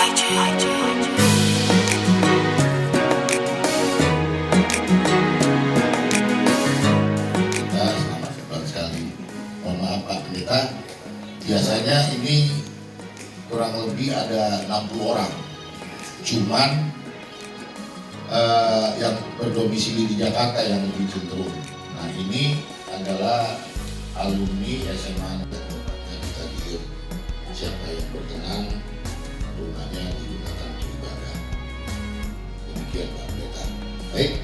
Selamat datang sekali. Mohon maaf Pak Pendeta, biasanya ini kurang lebih ada 60 orang. Cuman yang berdomisili di Jakarta yang lebih cenderung. Nah ini adalah alumni SMA yang kita kirim. Siapa yang berkenan rumahnya digunakan untuk ibadah. Demikian Pak Pendeta. Baik,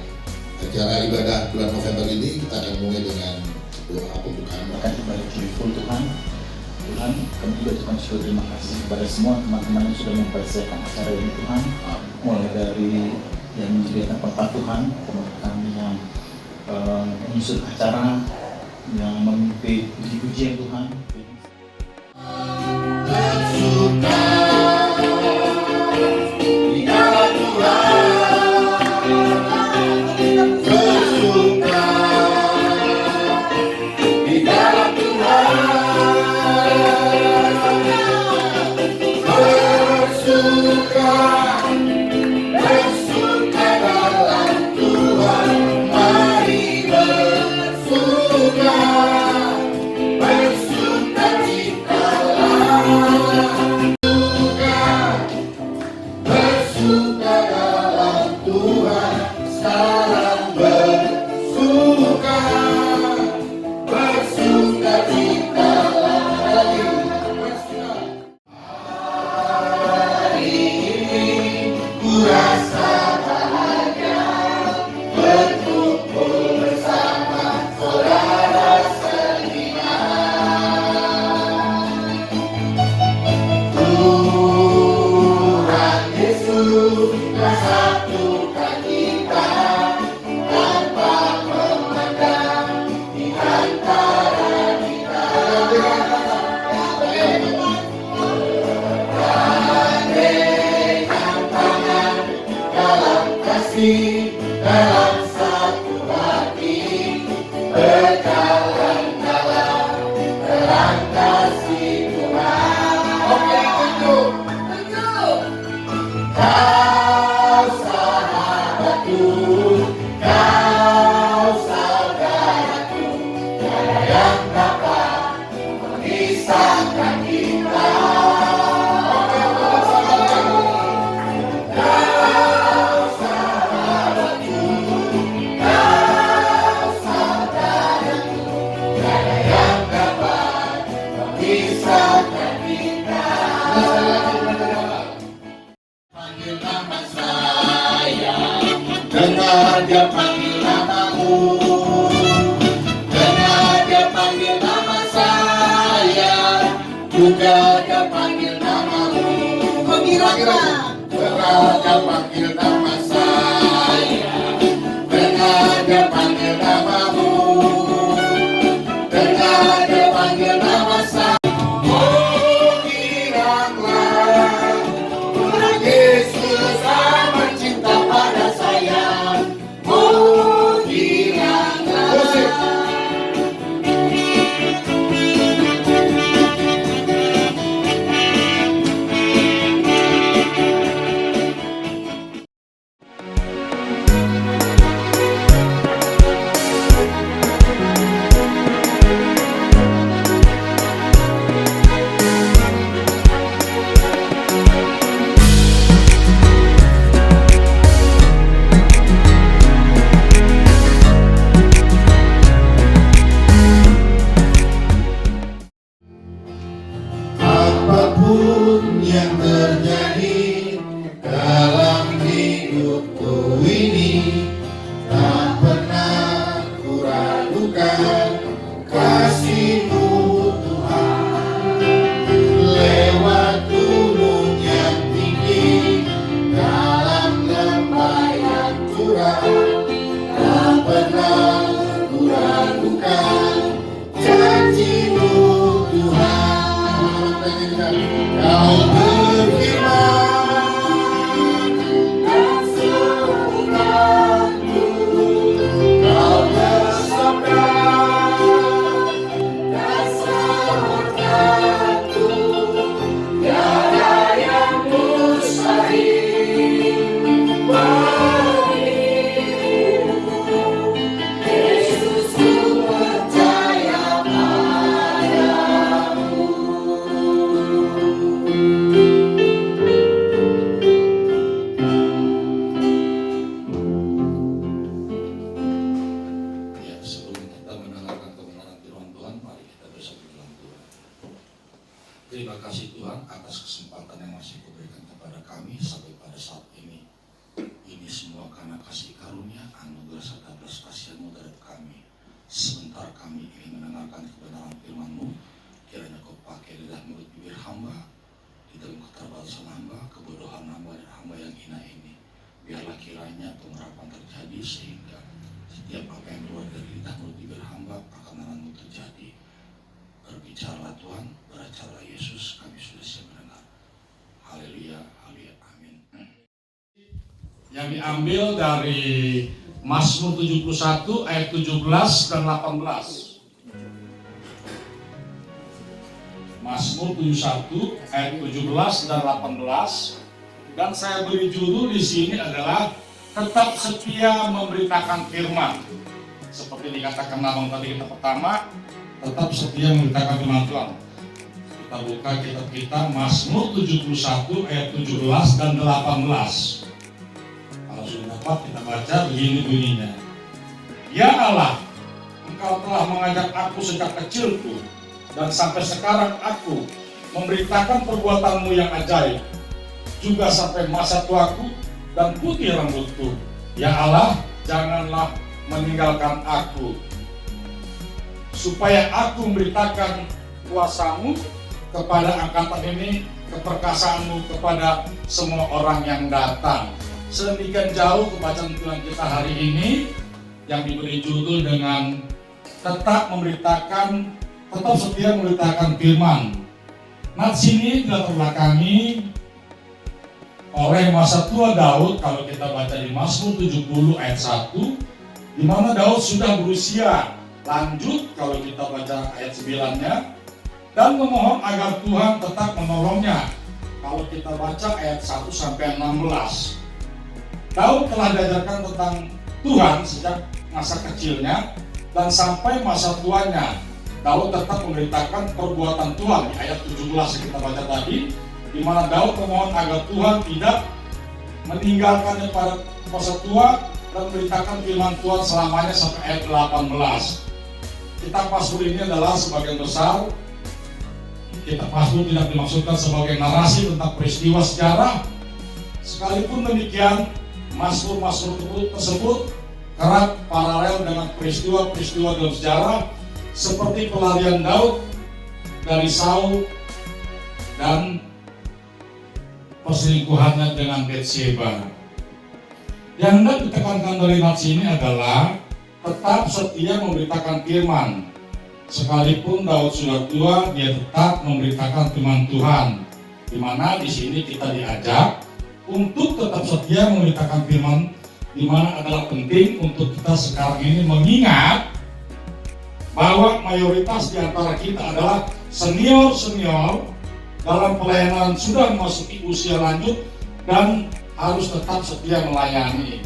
acara ibadah bulan November ini kita akan mulai dengan doa pembukaan. Baik Tuhan, kami juga Tuhan sudah terima kasih kepada semua teman-teman yang sudah mempersiapkan acara ini Tuhan. Mulai dari yang menyediakan tempat Tuhan, teman-teman kami yang menyusun acara, yang memimpin puji-pujian Tuhan. Dalam satu hati berjalan dalam terang kasih Tuhan. Oke, tunjuk. Kau sahabatku, kau saudaraku, tiada yang dapat memisahkan kita. Dengar dia panggil namamu, dengar dia panggil nama saya, juga dia panggil namamu. Kira-kira dengar dia panggil nama saya, dengar dia panggil namamu, dengar dia panggil nama saya. Oh giranglah Yesus amat cinta pada saya. hamba, kebodohan hamba dan hamba yang hina ini. Biarlah kiranya pengharapan terjadi sehingga setiap apa yang keluar dari lidah mulut bibir hamba perkenananmu terjadi. Berbicara Tuhan, beracara Yesus, kami sudah siap mendengar. Haleluya, haleluya, amin. Yang diambil dari Mazmur 71 ayat 17 dan 18. Mazmur 71 ayat 17 dan 18. Dan saya beri judul di sini adalah tetap setia memberitakan firman. Seperti dikatakan Abang tadi kita pertama, tetap setia memberitakan firman Tuhan. Kita buka kitab kita Mazmur 71 ayat 17 dan 18. Kalau sudah dapat kita baca begini bunyinya. Ya Allah, Engkau telah mengajak aku sejak kecilku, dan sampai sekarang aku memberitakan perbuatanmu yang ajaib, juga sampai masa tuaku dan putih rambutku. Ya Allah, janganlah meninggalkan aku, supaya aku memberitakan kuasamu kepada angkatan ini, keperkasaanmu kepada semua orang yang datang. Sedemikian jauh pembacaan Tuhan kita hari ini yang diberi judul dengan tetap setia memberitakan firman. Nah, sini dilatar belakangi oleh masa tua Daud. Kalau kita baca di Mazmur 70 ayat 1, di mana Daud sudah berusia lanjut, kalau kita baca ayat 9-nya, dan memohon agar Tuhan tetap menolongnya. Kalau kita baca ayat 1 sampai 16, Daud telah diajarkan tentang Tuhan sejak masa kecilnya dan sampai masa tuanya. Daud tetap memberitakan perbuatan Tuhan di ayat 17 yang kita baca tadi, di mana Daud memohon agar Tuhan tidak meninggalkannya pada masa tua dan memberitakan firman Tuhan selamanya sampai ayat 18. Kitab Mazmur ini adalah sebagian besar, kitab Mazmur tidak dimaksudkan sebagai narasi tentang peristiwa sejarah. Sekalipun demikian, Mazmur-Mazmur tersebut kerap paralel dengan peristiwa-peristiwa dalam sejarah, seperti pelarian Daud dari Saul dan perselingkuhannya dengan Bathsheba. Yang hendak ditekankan dari nats ini adalah tetap setia memberitakan firman. Sekalipun Daud sudah tua, dia tetap memberitakan firman Tuhan. Di mana di sini kita diajak untuk tetap setia memberitakan firman, di mana adalah penting untuk kita sekarang ini mengingat bahwa mayoritas di antara kita adalah senior-senior dalam pelayanan, sudah memasuki usia lanjut dan harus tetap setia melayani.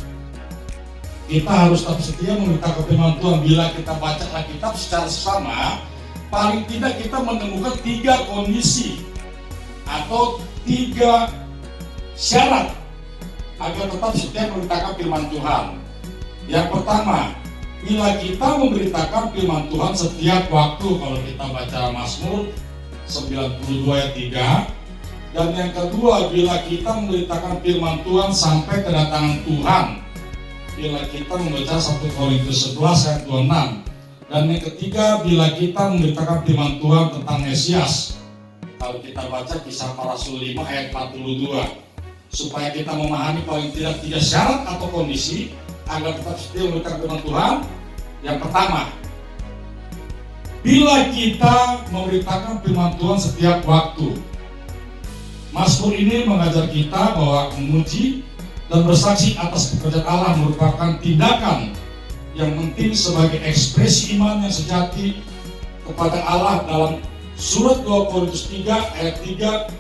Kita harus tetap setia memberitakan firman Tuhan. Bila kita baca Alkitab secara sesama, paling tidak kita menemukan 3 kondisi atau 3 syarat agar tetap setia memberitakan firman Tuhan. Yang pertama, bila kita memberitakan firman Tuhan setiap waktu, kalau kita baca Mazmur 92 ayat 3. Dan yang kedua, bila kita memberitakan firman Tuhan sampai kedatangan Tuhan, bila kita membaca 1 Korintus 11 ayat 26. Dan yang ketiga, bila kita memberitakan firman Tuhan tentang Mesias, kalau kita baca Kisah Para Rasul 5 ayat 42. Supaya kita memahami paling tidak 3 syarat atau kondisi agar tetap setia memberitakan firman Tuhan. Yang pertama, bila kita memberitakan firman Tuhan setiap waktu. Mazmur ini mengajar kita bahwa memuji dan bersaksi atas pekerjaan Allah merupakan tindakan yang penting sebagai ekspresi iman yang sejati kepada Allah. Dalam surat 2 Korintus 3 ayat 3,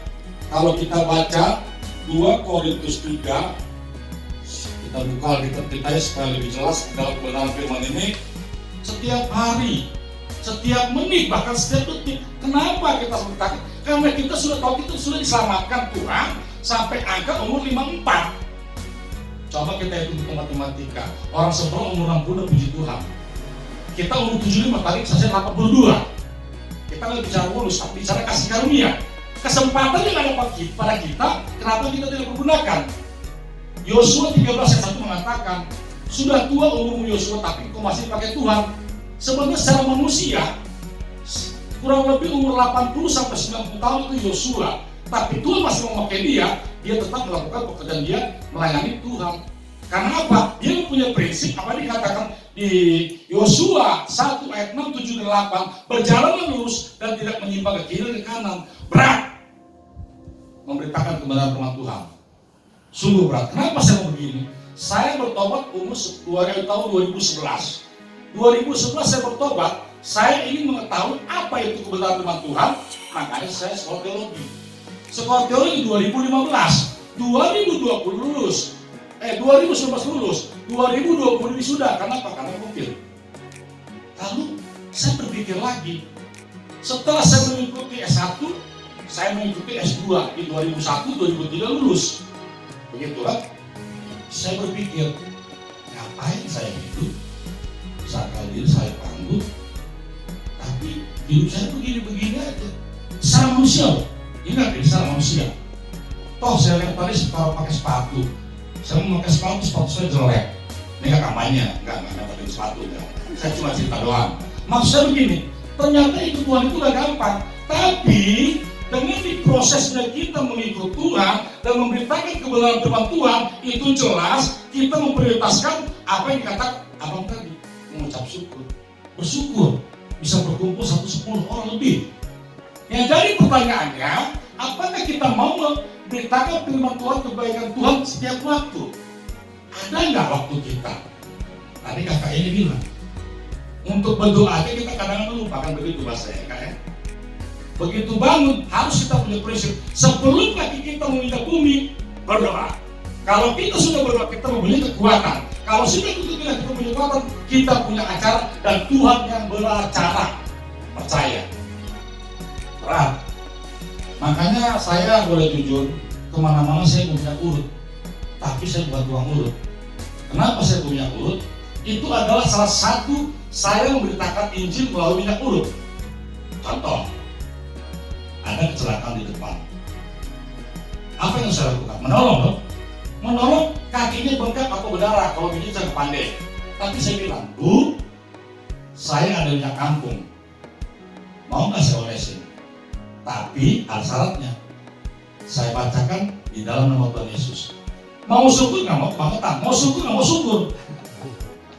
kalau kita baca 2 Korintus 3, kita buka di kita supaya lebih jelas dalam kebenaran firman ini. Setiap hari, setiap menit, bahkan setiap detik. Kenapa kita memberitakan? Karena kita sudah tahu kita sudah diselamatkan Tuhan sampai angka umur 54. Coba kita hitung matematika. Orang sebelum umur 60 puji Tuhan. Kita umur 75 tadi saja 82. Kita nggak bicara lulus, tapi bicara kasih karunia. Kesempatan yang ada pada kita, kenapa kita tidak pergunakan? Yosua 13 ayat 1 mengatakan, sudah tua umur Yosua tapi kau masih pakai Tuhan. Sebenarnya secara manusia kurang lebih umur 80 sampai 90 tahun itu Yosua, tapi Tuhan masih memakai dia dia tetap melakukan pekerjaan dia melayani Tuhan. Karena apa? Dia punya prinsip apa dikatakan di Yosua 1 ayat 6, 7, dan 8, berjalan lurus dan tidak menyimpang ke kiri dan ke kanan. Berat memberitakan kebenaran firman Tuhan. Sungguh berat. Kenapa saya mau begini? Saya bertobat umur tahun 2011. 2011 saya bertobat. Saya ingin mengetahui apa itu kebenaran firman Tuhan. Makanya saya sekolah teologi. Sekolah teologi 2015, 2020 lulus. 2019 lulus, 2020 wisuda. Kenapa? Karena COVID. Lalu saya berpikir lagi. Setelah saya mengikuti S1, saya mengikuti S2 di 2001, 2003 lulus. Begitu kan? Saya berpikir, ngapain saya hidup? Sekali diri saya panggung, tapi hidup saya begini-begini aja. Secara manusia loh. Ingat ini secara manusia. Toh saya lihat tadi kalau pakai sepatu, saya mau pakai sepatu saya jelek. Ini nggak kampanye, nggak pakai sepatu ya. Saya cuma cerita doang. Maksud saya begini, ternyata ikut Tuhan itu gak gampang. Tapi dengan diprosesnya kita mengikut Tuhan dan memberitakan kebenaran firman Tuhan, itu jelas kita memprioritaskan apa yang dikatakan abang tadi, mengucap syukur, bersyukur bisa berkumpul 110 orang lebih. Ya, jadi pertanyaannya, apakah kita mau memberitakan firman Tuhan, kebaikan Tuhan setiap waktu? Ada nggak waktu kita? Tadi kakak ini bilang, untuk berdoa aja kita kadang-kadang lupa, kan begitu bahasanya kak ya. Begitu bangun, harus kita punya prinsip. Sebelum kaki kita menginjak bumi, berdoa. Kalau kita sudah berdoa, kita mempunyai kekuatan. Kalau sudah kita punya kekuatan, kita punya acara dan Tuhan yang beracara. Percaya. Berat. Makanya saya boleh jujur, kemana-mana saya punya urut. Tapi saya bukan tukang urut. Kenapa saya punya urut? Itu adalah salah satu saya memberitakan Injil melalui minyak urut. Contoh, ada kecelakaan di depan. Apa yang saya lakukan? Menolong loh. Menolong, kakinya bengkak atau berdarah. Kalau begini saya pandai. Tapi saya bilang, Bu, saya ada minyak kampung. Mau nggak saya olesin? Tapi ada syaratnya. Saya bacakan di dalam nama Tuhan Yesus. Mau syukur nggak mau kebangetan? Mau syukur nggak mau syukur?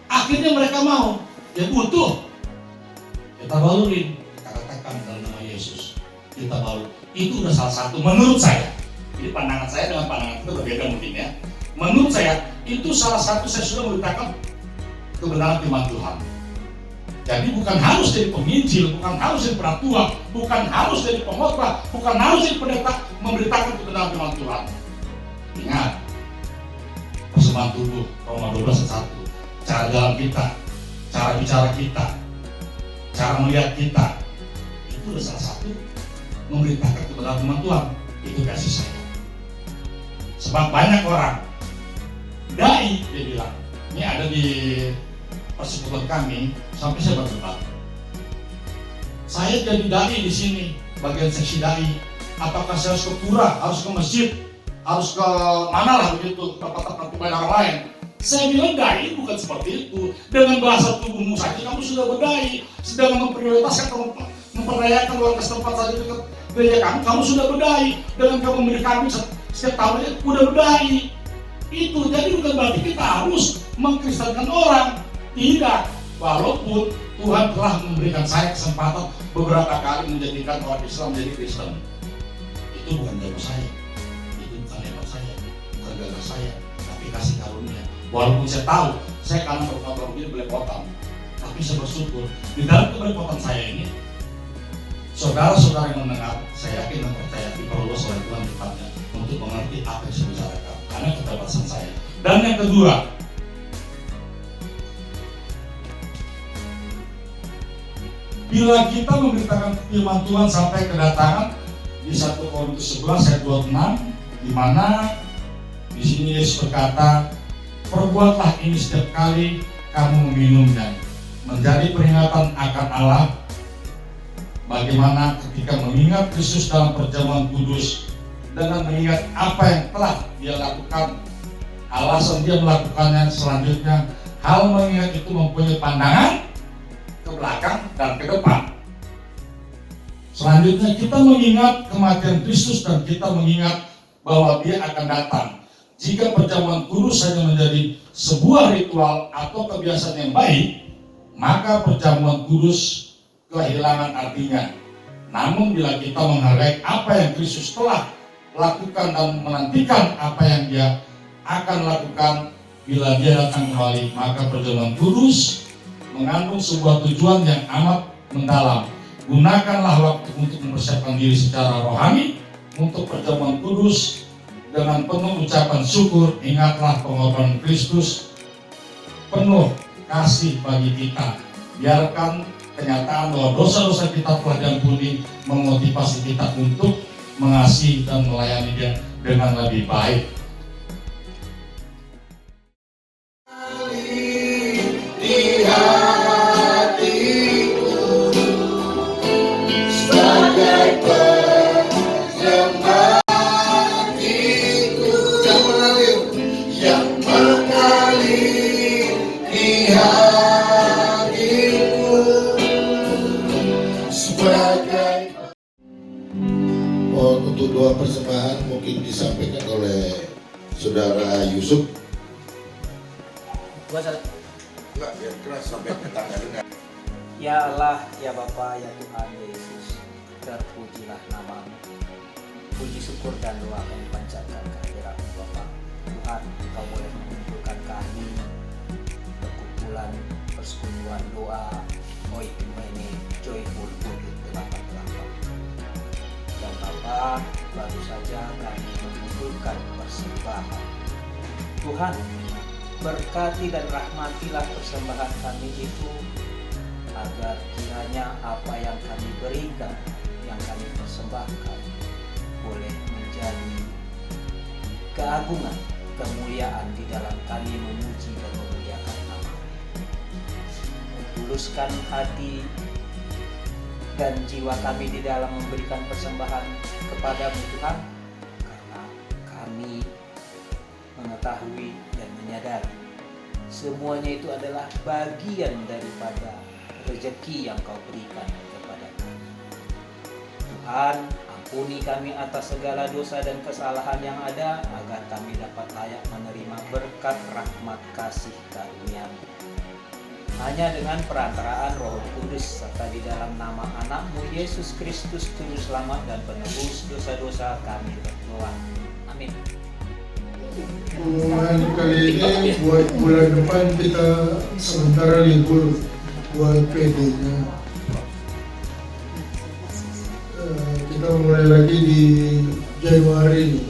Akhirnya mereka mau. Ya butuh. Kita balurin. Kita katakan dalam nama Yesus. Kita baru. Itu udah salah satu menurut saya. Jadi pandangan saya dengan pandangan itu berbeda mungkin ya. Menurut saya itu salah satu saya sudah memberitakan kebenaran firman Tuhan. Jadi bukan harus jadi penginjil, bukan harus jadi penatua, bukan harus jadi pengkhotbah, bukan harus jadi pendeta memberitakan kebenaran firman Tuhan. Ingat, persembahan tubuh Roma 12:1. Cara jalan kita, cara bicara kita, cara melihat kita, itu adalah salah satu memberitakan kebenaran firman Tuhan. Itu kasih saya. Sebab banyak orang dai, dia bilang, ini ada di persekutuan kami, sampai saya berdebat. Saya jadi dai di sini, bagian seksi dai. Apakah saya harus ke pura, harus ke masjid, harus ke mana lah begitu, tempat-tempat kebanyakan orang lain. Saya bilang dai bukan seperti itu. Dengan bahasa tubuhmu saja kamu sudah berdai. Sedang memprioritaskan, memperdayakan warga setempat saja dekat gereja kamu sudah berdai. Dengan kamu memberi kami setiap tahunnya udah berdai. Itu jadi bukan berarti kita harus mengkristenkan orang. Tidak, walaupun Tuhan telah memberikan saya kesempatan beberapa kali menjadikan orang Islam menjadi Kristen. Itu bukan jago saya, itu bukan hebat saya, bukan gagah saya, tapi kasih karunia. Walaupun saya tahu, saya karena berkata begini belepotan, tapi saya bersyukur di dalam kebelepotan saya ini, saudara-saudara yang mendengar, saya yakin dan percaya diperluas oleh Tuhan tempatnya untuk mengerti apa yang saya bicarakan, karena keterbatasan saya. Dan yang kedua, bila kita memberitakan firman Tuhan sampai kedatangan di 1 Korintus 11 ayat 26, di mana di sini Yesus berkata, perbuatlah ini setiap kali kamu meminumnya, menjadi peringatan akan Allah. Bagaimana ketika mengingat Kristus dalam perjamuan kudus dengan mengingat apa yang telah dia lakukan, alasan dia melakukannya selanjutnya, hal mengingat itu mempunyai pandangan ke belakang dan ke depan. Selanjutnya kita mengingat kematian Kristus dan kita mengingat bahwa dia akan datang. Jika perjamuan kudus hanya menjadi sebuah ritual atau kebiasaan yang baik, maka perjamuan kudus kehilangan artinya. Namun bila kita menghargai apa yang Kristus telah lakukan dan menantikan apa yang dia akan lakukan bila dia datang kembali, maka perjamuan kudus mengandung sebuah tujuan yang amat mendalam. Gunakanlah waktu untuk mempersiapkan diri secara rohani untuk perjamuan kudus dengan penuh ucapan syukur. Ingatlah pengorbanan Kristus penuh kasih bagi kita. Biarkan kenyataan bahwa dosa-dosa kita telah diampuni memotivasi kita untuk mengasihi dan melayani Dia dengan lebih baik. Di hatiku sebagai penyembahku yang mengalir di hatiku sebagai. Untuk doa persembahan mungkin disampaikan oleh Saudara Yusuf. Enggak, biar keras sampai tetangga dengar. Ya Allah, ya Bapa, ya Tuhan Yesus, terpujilah nama-Mu. Puji syukur dan doa kami panjatkan kehadirat Bapa. Tuhan, Engkau boleh mengumpulkan kami perkumpulan persekutuan doa Oikumene Joyful Bukit Kelapa-Kelapa. Dan Bapa, baru saja kami mengumpulkan persembahan. Tuhan, berkati dan rahmatilah persembahan kami itu, agar kiranya apa yang kami berikan, yang kami persembahkan, boleh menjadi keagungan, kemuliaan di dalam kami memuji dan memuliakan nama-Mu. Tuluskan hati dan jiwa kami di dalam memberikan persembahan kepada-Mu Tuhan, karena kami mengetahui dan menyadari semuanya itu adalah bagian daripada rezeki yang Kau berikan kepada kami. Tuhan, ampuni kami atas segala dosa dan kesalahan yang ada, agar kami dapat layak menerima berkat rahmat kasih karunia-Mu. Hanya dengan perantaraan Roh Kudus serta di dalam nama anak-Mu Yesus Kristus Juru Selamat dan Penebus dosa-dosa kami berdoa. Amin. Pengumuman kali ini buat bulan depan kita sementara libur buat PD-nya. Kita mulai lagi di Januari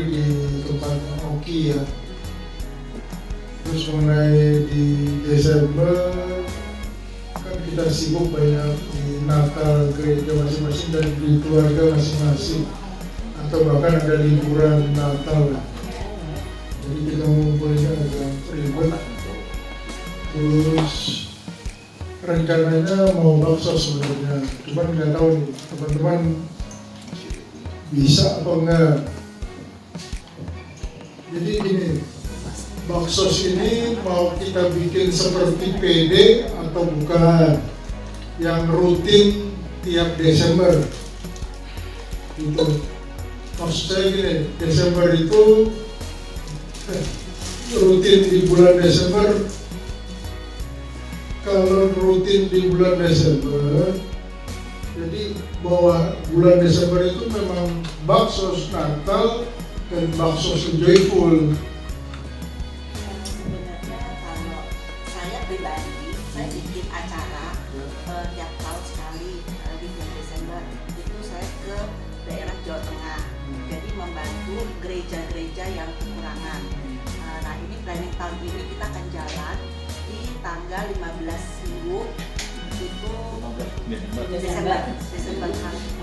di tempat Oki ya. Terus mulai di Desember kan kita sibuk banyak di Natal gereja masing-masing dan di keluarga masing-masing, atau bahkan ada liburan Natal. Jadi kita ngumpulnya agak ribet. Terus rencananya mau bakso sebenarnya, cuman nggak tahu nih teman-teman bisa apa enggak. Jadi ini bakso ini mau kita bikin seperti PD atau bukan, yang rutin tiap Desember gitu. Maksud saya gini, Desember itu rutin di bulan Desember. Kalau rutin di bulan Desember, jadi bahwa bulan Desember itu memang bakso Natal dan bakso Joyful. Sebenarnya kalau saya pribadi, saya bikin acara tiap tahun sekali di bulan Desember. Itu saya ke daerah Jawa Tengah, jadi membantu gereja-gereja yang kekurangan. Nah ini planning tahun ini kita akan jalan di tanggal 15 minggu itu Desember hari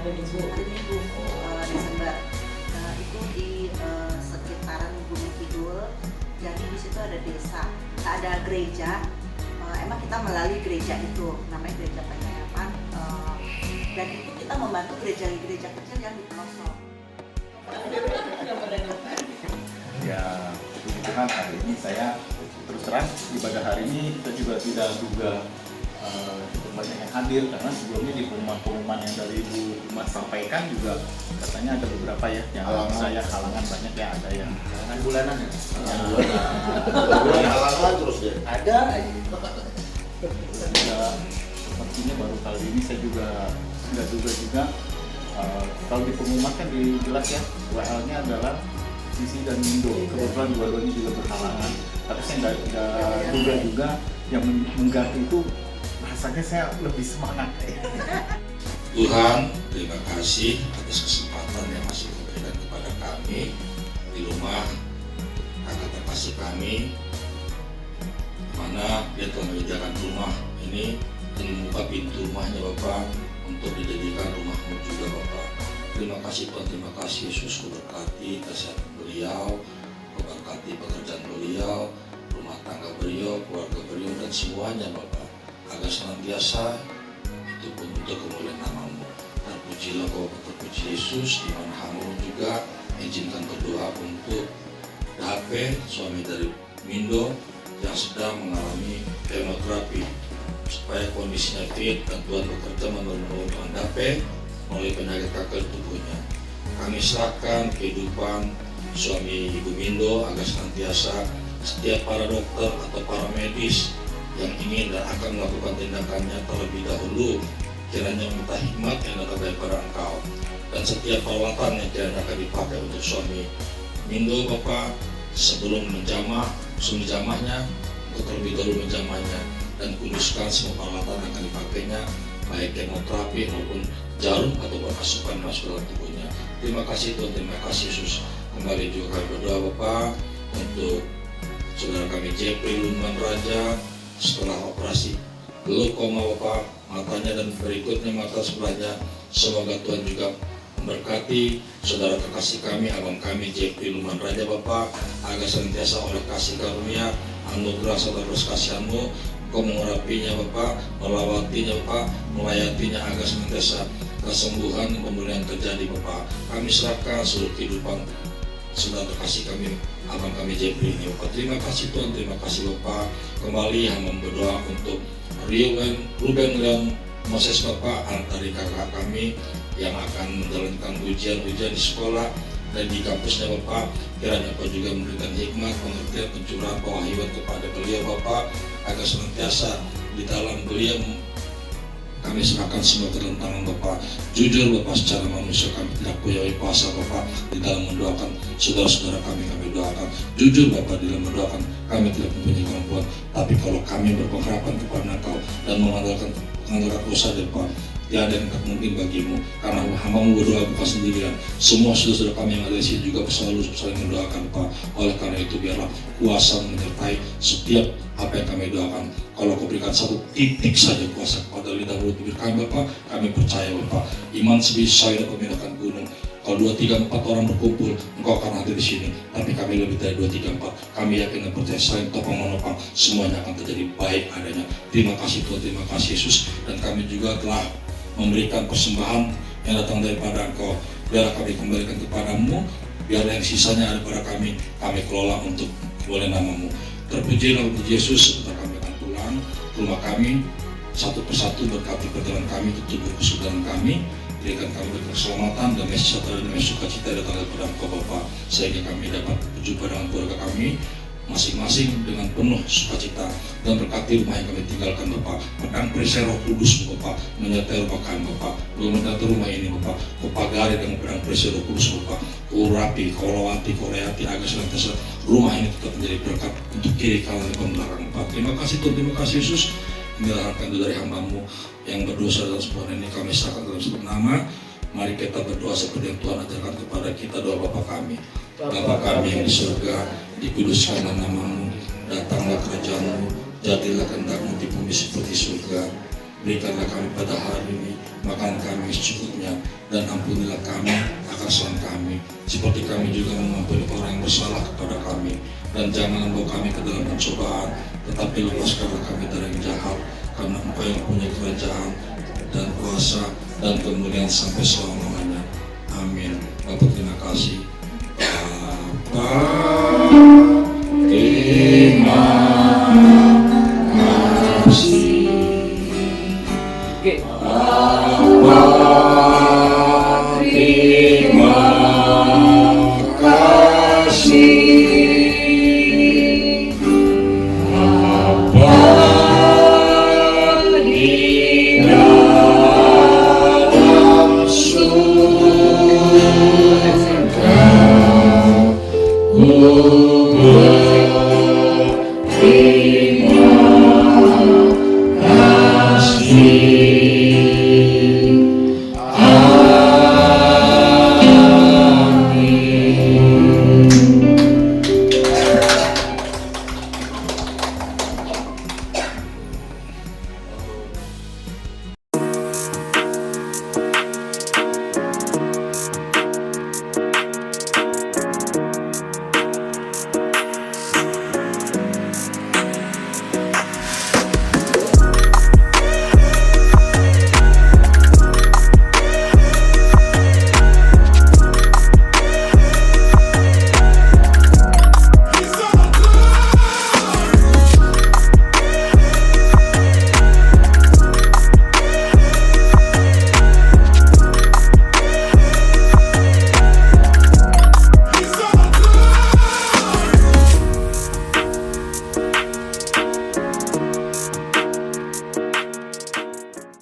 Minggu Desember. Itu di sekitaran Gunung Kidul. Jadi di situ ada desa, ada gereja. Emang kita melalui gereja itu, namanya Gereja Penyayapan. Dan itu kita membantu gereja-gereja kecil yang di pelosok. Ya, puji Tuhan, hari ini saya terus terang ibadah hari ini kita juga tidak duga banyak yang hadir, karena sebelumnya di pengumuman yang dari Ibu Mas sampaikan juga katanya ada beberapa ya yang saya halangan banyak ya, ada yang Jangan bulanan ya. Halangan terus deh. Ada aja. juga sepertinya baru kali ini saya juga nggak duga juga kalau di pengumuman kan jelas ya WL-nya adalah Sisi dan Mindo, kebetulan dua-duanya juga berhalangan, tapi saya nggak duga juga yang mengganti itu rasanya saya lebih semangat. Tuhan, terima kasih atas kesempatan yang masih diberikan kepada kami di rumah kakak terkasih kami, mana dia telah menyediakan rumah ini dan membuka pintu rumahnya Bapak untuk dijadikan rumahmu juga Bapak. Terima kasih Tuhan, terima kasih Yesus, kau berkati kesehatan beliau, kau berkati pekerjaan beliau, rumah tangga beliau, keluarga beliau dan semuanya Bapak, agar senantiasa itu pun untuk kemuliaan namamu. Terpujilah kau Bapak, terpuji Yesus, di mana hamba juga izinkan berdoa untuk HP suami dari Mindo yang sedang mengalami kemoterapi supaya kondisinya fit dan Tuhan bekerja menurunkan HP melalui penyakit kanker tubuhnya. Kami serahkan kehidupan suami Ibu Mindo agar senantiasa setiap para dokter atau para medis yang ingin dan akan melakukan tindakannya terlebih dahulu kiranya minta hikmat yang datang daripada Engkau, dan setiap peralatan yang kiranya akan dipakai untuk suami Mindo Bapak sebelum menjamahnya untuk terlebih dahulu menjamahnya, dan kuduskan semua peralatan yang akan dipakainya baik kemoterapi maupun jarum atau asupan masuk dalam tubuhnya. Terima kasih Tuhan, terima kasih Yesus. Kembali juga kami berdoa Bapak untuk saudara kami Jeffrey Luman Raja setelah operasi glaukoma Bapak matanya dan berikutnya mata sebelahnya. Semoga Tuhan juga memberkati saudara terkasih kami, abang kami Jeffrey Luman Raja Bapak, agar senantiasa oleh kasih karunia anugerah serta belas kasihan-Mu Kau mengurapinya Bapak, melawatinya Bapak, melayatinya agar senantiasa kesembuhan dan pemulihan terjadi Bapak. Kami serahkan seluruh kehidupan saudara terkasih kami, abang kami Jeffrey ini Bapak. Terima kasih Tuhan, terima kasih Bapak. Kembali hamba berdoa untuk Ruben Leon Moses Bapak, anak dari kakak kami yang akan menjalankan ujian di sekolah dan di kampusnya Bapak. Kiranya Bapak juga memberikan hikmat, pengertian, pencurahan, pewahyuan kepada beliau Bapak, agar senantiasa di dalam beliau kami serahkan semua ke dalam tangan Bapak. Jujur Bapak, secara manusia kami tidak punya kuasa Bapak di dalam mendoakan saudara-saudara kami doakan. Jujur Bapak, di dalam mendoakan kami tidak mempunyai kemampuan, tapi kalau kami berpengharapan kepada Engkau dan mengandalkan usaha Bapak, tiada yang tak mungkin bagimu, karena hamba-Mu berdoa bukan sendirian. Semua saudara-saudara kami yang ada di sini juga selalu saling mendoakan Pak. Oleh karena itu biarlah kuasa menyertai setiap apa yang kami doakan. Kalau Kau berikan satu titik saja kuasa kepada lidah mulut bibir kami Bapak, kami percaya Bapak, iman sebisa dapat memindahkan gunung. Kalau 2, 3, 4 orang berkumpul, Engkau akan hadir di sini. Tapi kami lebih dari 2, 3, 4. Kami yakin dan percaya selain topang menopang, semuanya akan terjadi baik adanya. Terima kasih Tuhan, terima kasih Yesus. Dan kami juga telah memberikan persembahan yang datang daripada Engkau. Biarlah kami kembalikan kepadamu, biarlah yang sisanya ada pada kami kelola untuk kemuliaan namamu. Terpujilah Yesus, sebentar kami akan pulang ke rumah kami, satu persatu berkati perjalanan kami, tubuh kesudahan kami, berikan kami keselamatan dan sejahtera dan sukacita datang daripada Engkau Bapa, sehingga kami dapat berjumpa dengan keluarga kami masing-masing dengan penuh sukacita, dan berkati rumah yang kami tinggalkan Bapak. Pedang perisai Roh Kudus Bapak menyertai rumah kami Bapak, menyertai rumah ini Bapak. Kau pagari dengan pedang perisai Roh Kudus Bapak, Kau rapi, Kau lawati, Kau reati agar senantiasa rumah ini tetap menjadi berkat untuk kiri kanan dan belakang Bapak. Terima kasih Tuhan, terima kasih Yesus. Inilah harkat dari hamba-Mu yang berdosa dalam semua ini, kami serahkan dalam sebut nama. Mari kita berdoa seperti yang Tuhan ajarkan kepada kita. Doa Bapa kami. Bapa kami yang di surga, dikuduskanlah namamu, datanglah kerajaan-Mu, jadilah kehendak-Mu di bumi seperti surga. Berikanlah kami pada hari ini makan kami secukupnya, dan ampunilah kami akan kesalahan kami, seperti kami juga mengampuni orang yang bersalah kepada kami. Dan jangan membawa kami ke dalam pencobaan, tetapi lepaskanlah kami dari yang jahat, karena Engkau yang punya kerajaan dan kuasa dan kemuliaan sampai selama-lamanya. Amin. Bapak terima kasih. Terima kasih. kasih